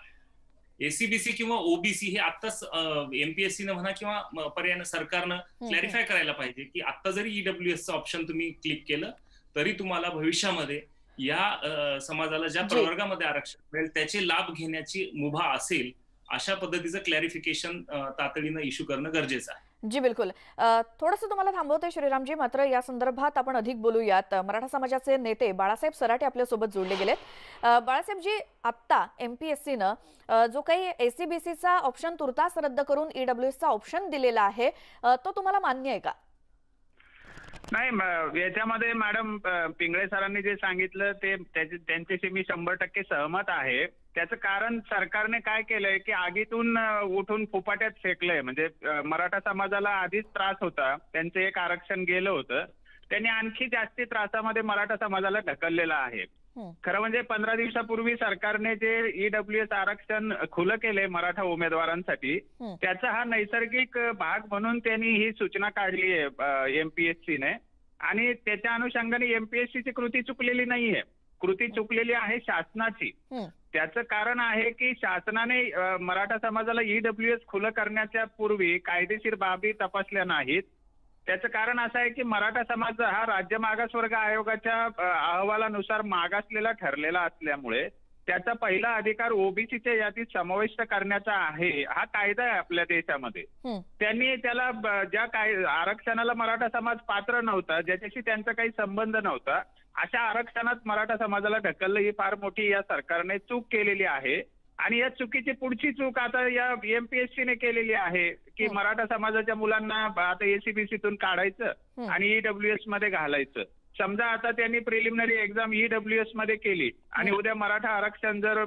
एससीबीसी किंवा ओबीसी हे आत्ताच एमपीएससीनं म्हणा किंवा पर्यायानं सरकारनं क्लॅरिफाय करायला पाहिजे की आता जरी ईडब्ल्यूएसचं ऑप्शन तुम्ही क्लिक केलं तरी तुम्हाला भविष्यामध्ये या समाजाला ज्या प्रवर्गामध्ये आरक्षण मिळेल त्याचे लाभ घेण्याची मुभा असेल. अशा पद्धतीचं क्लॅरिफिकेशन तातडीनं इश्यू करणं गरजेचं आहे. जी बिलकुल. थोडंसं तुम्हाला थांबवते श्रीरामजी, मात्र या संदर्भात आपण अधिक बोलूयात. मराठा समाजाचे नेते बाळासाहेब सराटे आपल्यासोबत जोडले गेलेत. बाळासाहेबजी, आत्ता एमपीएससीनं जो काही एससीबीसीचा ऑप्शन तुर्तास रद्द करून ईडब्ल्यूएसचा ऑप्शन दिलेला आहे तो तुम्हाला मान्य आहे का? नाही, याच्यामध्ये मॅडम पिंगळे सरांनी जे सांगितलं ते त्यांच्याशी मी 100% सहमत आहे. त्याचं कारण सरकारने काय केलंय की आगीतून उठून फुपाट्यात फेकलंय. म्हणजे मराठा समाजाला आधीच त्रास होता, त्यांचं एक आरक्षण गेलं होतं. त्यांनी आणखी जास्ती त्रासामध्ये मराठा समाजाला ढकललेला आहे. खरं म्हणजे 15 दिवसापूर्वी सरकारने जे ईडब्ल्यूएस आरक्षण खुलं केलंय मराठा उमेदवारांसाठी, त्याचा हा नैसर्गिक भाग म्हणून त्यांनी ही सूचना काढली आहे एमपीएससीने. आणि त्याच्या अनुषंगाने एमपीएससीची कृती चुकलेली नाहीये, कृती चुकलेली आहे शासनाची. त्याचं कारण आहे की शासनाने मराठा समाजाला ईडब्ल्यूएस खुलं करण्याच्या पूर्वी कायदेशीर बाबी तपासल्या नाहीत. त्याचं कारण असं आहे की मराठा समाज हा राज्य मागासवर्ग आयोगाच्या अहवालानुसार मागासलेला ठरलेला असल्यामुळे त्याचा पहिला अधिकार ओबीसीच्या यादीत समाविष्ट करण्याचा आहे. हा कायदा आहे आपल्या देशामध्ये. त्यांनी त्याला ज्या आरक्षणाला मराठा समाज पात्र नव्हता, ज्याच्याशी त्यांचा काही संबंध नव्हता, अशा आरक्षणात मराठा समाजाला ढकललं, ही फार मोठी या सरकारने चूक केलेली आहे. आणि या चुकीची पुढची चूक आता या एमपीएससीने केलेली आहे की मराठा समाजाच्या मुलांना आता एसीबीसीतून काढायचं आणि ईडब्ल्यूएस मध्ये घालायचं. समजा आता त्यांनी प्रिलिमिनरी एक्झाम ईडब्ल्यूएस मध्ये केली आणि उद्या मराठा आरक्षण जर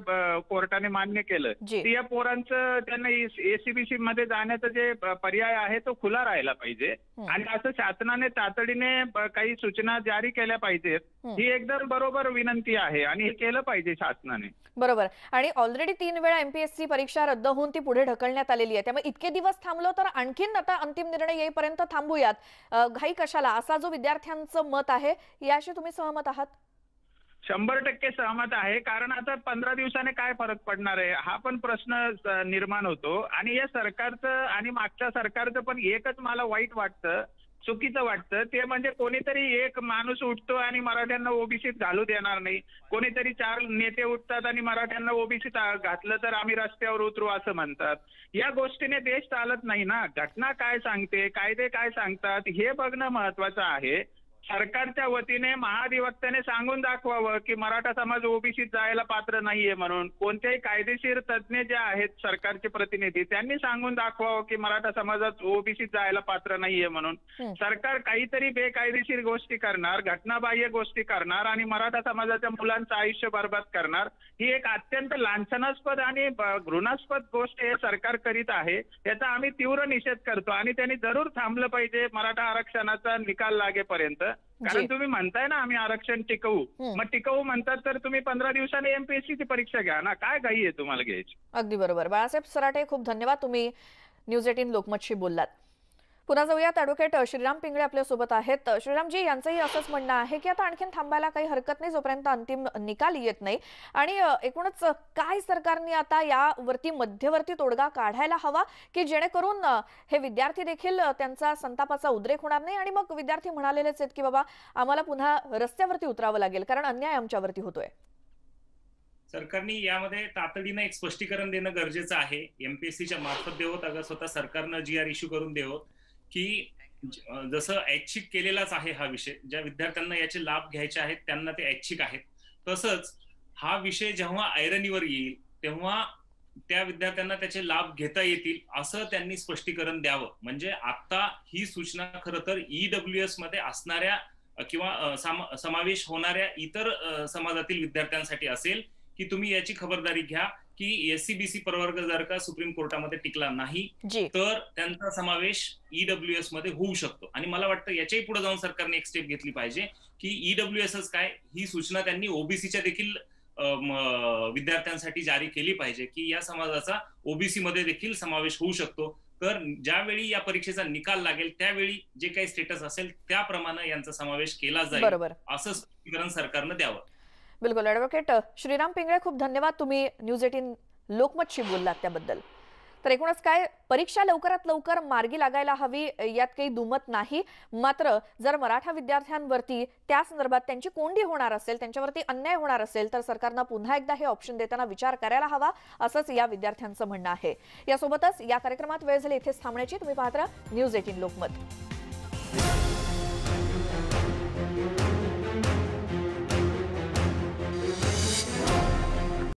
कोर्टाने मान्य केलं तर या पोरांचं त्यांना एसीबीसी मध्ये जाण्याचा जे पर्याय आहे तो खुला राहिला पाहिजे. आणि असं शासनाने तातडीने काही सूचना जारी केल्या पाहिजेत, ही एकदम बरोबर विनंती आहे आणि हे केलं पाहिजे शासनाने. बरोबर. आणि ऑलरेडी 3 वेळा एमपीएससी परीक्षा रद्द होऊन ती पुढे ढकलण्यात आलेली आहे. त्यामुळे इतके दिवस थांबलो तर आणखीन आता अंतिम निर्णय येईपर्यंत थांबूयात, घाई कशाला, असा जो विद्यार्थ्यांचं मत आहे, याशी तुम्ही सहमत आहात? 100% सहमत आहे. कारण आता 15 दिवसाने काय फरक पडणार आहे हा पण प्रश्न निर्माण होतो. आणि या सरकारचं आणि मागच्या सरकारचं पण एकच मला वाईट वाटतं, चुकीचं वाटतं, ते म्हणजे कोणीतरी एक माणूस उठतो आणि मराठ्यांना ओबीसीत घालू देणार नाही, कोणीतरी 4 नेते उठतात आणि मराठ्यांना ओबीसीत घातलं तर आम्ही रस्त्यावर उतरू असं म्हणतात. या गोष्टीने देश चालत नाही ना. घटना काय सांगते, कायदे काय सांगतात हे बघणं महत्वाचं आहे. सरकारच्या वतीने महाधिवक्त्याने सांगून दाखवावं की मराठा समाज ओबीसीत जायला पात्र नाहीये म्हणून. कोणत्याही कायदेशीर तज्ज्ञ जे आहेत सरकारचे प्रतिनिधी त्यांनी सांगून दाखवावं की मराठा समाजात ओबीसीत जायला पात्र नाहीये म्हणून. सरकार काहीतरी बेकायदेशीर गोष्टी करणार, घटनाबाह्य गोष्टी करणार आणि मराठा समाजाच्या मुलांचं आयुष्य बर्बाद करणार. ही एक अत्यंत लांछनास्पद आणि घृणास्पद गोष्ट हे सरकार करीत आहे. याचा आम्ही तीव्र निषेध करतो आणि त्यांनी जरूर थांबलं पाहिजे मराठा आरक्षणाचा निकाल लागेपर्यंत. कारण तुम्ही म्हणताय ना आम्ही आरक्षण टिकवू, मग टिकवू म्हणतात तर तुम्ही 15 दिवसांनी एमपीएससीची परीक्षा घ्या ना, काय घाई आहे तुम्हाला घ्यायची? अगदी बरोबर. बाळासाहेब सराटे, खूप धन्यवाद, तुम्ही न्यूज 18 लोकमतशी बोललात. पुन्हा जाऊयात, ॲडव्होकेट श्रीराम पिंगळे आपल्या सोबत आहेत. श्रीरामजी, यांचंही असंच म्हणणं आहे की आता आणखीन थांबायला काही हरकत नाही जोपर्यंत अंतिम निकाल येत नाही. आणि एकूणच काय सरकारने आता यावरती मध्यवर्ती तोडगा काढायला हवा की जेणेकरून हे विद्यार्थी देखील त्यांचा संतापाचा उद्रेक होणार नाही आणि मग विद्यार्थी म्हणालेलेच आहेत की बाबा आम्हाला पुन्हा रस्त्यावरती उतरावं लागेल कारण अन्याय आमच्यावरती होतोय. सरकारने यामध्ये तातडीनं एक स्पष्टीकरण देणं गरजेचं आहे. एमपीएससीच्या मार्फत देवत अगं स्वतः सरकारनं जीआर इश्यू करून देवत की जसं ऐच्छिक केलेलाच आहे हा विषय, ज्या विद्यार्थ्यांना याचे लाभ घ्यायचे आहेत त्यांना ते ऐच्छिक आहेत, तसंच हा विषय जेव्हा ऐरणीवर येईल तेव्हा त्या विद्यार्थ्यांना त्याचे लाभ घेता येतील असं त्यांनी स्पष्टीकरण द्यावं. म्हणजे आता ही सूचना खरं तर ईडब्ल्यूएस मध्ये असणाऱ्या किंवा समावेश होणाऱ्या इतर समाजातील विद्यार्थ्यांसाठी असेल की तुम्ही याची खबरदारी घ्या की एससीबीसी प्रवर्ग जर का सुप्रीम कोर्टामध्ये टिकला नाही तर त्यांचा समावेश ईडब्ल्यूएस मध्ये होऊ शकतो. आणि मला वाटतं याच्याही पुढे जाऊन सरकारने एक स्टेप घेतली पाहिजे की ईडब्ल्यूएसच काय ही सूचना त्यांनी ओबीसीच्या देखील विद्यार्थ्यांसाठी जारी केली पाहिजे की या समाजाचा ओबीसी मध्ये देखील समावेश होऊ शकतो. तर ज्यावेळी या परीक्षेचा निकाल लागेल त्यावेळी जे काही स्टेटस असेल त्याप्रमाणे यांचा समावेश केला जाईल असं स्पष्टीकरण सरकारनं द्यावं. बिलकुल. ॲडव्होकेट श्रीराम पिंगळे, खूप धन्यवाद, तुम्ही न्यूज 18 लोकमतशी बोललात त्याबद्दल. तर एकूणच काय, परीक्षा लवकरात लवकर मार्गी लागायला हवी यात काही दुमत नाही. मात्र जर मराठा विद्यार्थ्यांवरती त्या संदर्भात त्यांची कोंडी होणार असेल, त्यांच्यावरती अन्याय होणार असेल तर सरकारनं पुन्हा एकदा हे ऑप्शन देताना विचार करायला हवा असंच या विद्यार्थ्यांचं म्हणणं आहे. यासोबतच या कार्यक्रमात वेळ झाली इथेच थांबण्याची. तुम्ही पाहत राहा न्यूज 18 लोकमत.